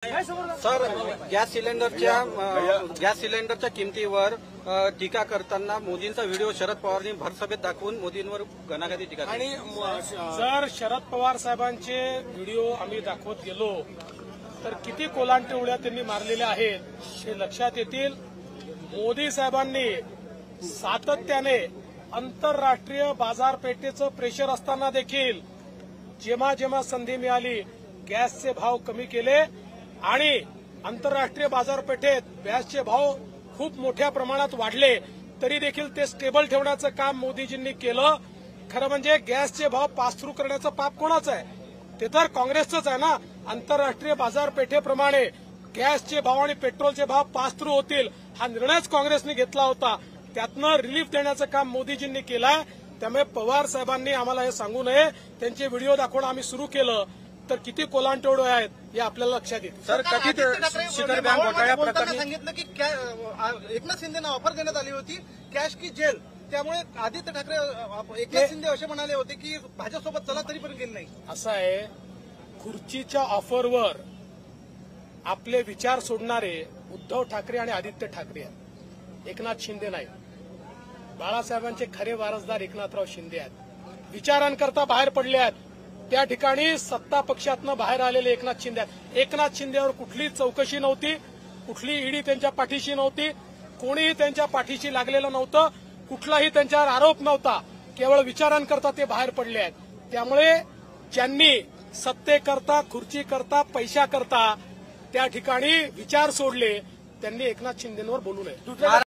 Sir, gas सिलेंडरच्या किमतीवर टीका करताना मोदींचा व्हिडिओ शरद पवारांनी भरसभेत दाखवून मोदींवर घणाघाती टीका केली। आणि जर शरद पवार साहेबांचे व्हिडिओ आम्ही दाखवत गेलो तर किती कोलांटी उड्या त्यांनी मारलेल्या आहेत हे लक्षात येतील। मोदी साहेबांनी सातत्याने आंतरराष्ट्रीय बाजारपेठेचं प्रेशर असताना देखील जेव्हा जेव्हा संधी मिळाली गॅसचे भाव कमी केले आणि आंतरराष्ट्रीय बाजारपेठेत गॅसचे भाव खूप मोठ्या प्रमाणात वाढले तरी देखील ते स्टेबल ठेवण्याचं काम मोदीजींनी केलं। खरं म्हणजे गॅसचे भाव पास थ्रू करण्याचं पाप कोणाचं आहे? ते तर काँग्रेसचंच आहे ना। आंतरराष्ट्रीय बाजारपेठेप्रमाणे गॅसचे भाव आणि पेट्रोलचे भाव पास थ्रू होतील हा निर्णयच काँग्रेसने घेतला होता। त्यातनं रिलीफ देण्याचं काम मोदीजींनी केलंय। त्यामुळे पवार साहेबांनी आम्हाला हे सांगू नये, त्यांचे व्हिडिओ दाखवणं आम्ही सुरू केलं तर किती कोलांटोड आहेत हे आपल्याला लक्षात येईल। सर, कथित शिखर बँक घोटाळ्या प्रकरणी सांगितलं की एकनाथ शिंदेना ऑफर देण्यात आली होती कॅश की जेल, त्यामुळे आदित्य ठाकरे एकनाथ शिंदे असे म्हणाले होते की भाजपसोबत चला तरी पण गेले नाही। असं आहे, खुर्चीच्या ऑफरवर आपले विचार सोडणारे उद्धव ठाकरे आणि आदित्य ठाकरे आहेत, एकनाथ शिंदे नाही। बाळासाहेबांचे खरे वारसदार एकनाथराव शिंदे आहेत। विचारांकरता बाहेर पडले आहेत त्या ठिकाणी सत्ता पक्षातनं बाहेर आलेले एकनाथ शिंदे आहेत। एकनाथ शिंदेवर कुठली चौकशी नव्हती, कुठली ईडी त्यांच्या पाठीशी नव्हती, कोणीही त्यांच्या पाठीशी लागलेलं नव्हतं, कुठलाही त्यांच्यावर आरोप नव्हता, केवळ विचारांकरता ते बाहेर पडले आहेत। त्यामुळे ज्यांनी सत्तेकरता खुर्चीकरता पैशाकरता त्या ठिकाणी विचार सोडले त्यांनी एकनाथ शिंदेवर बोलू नये।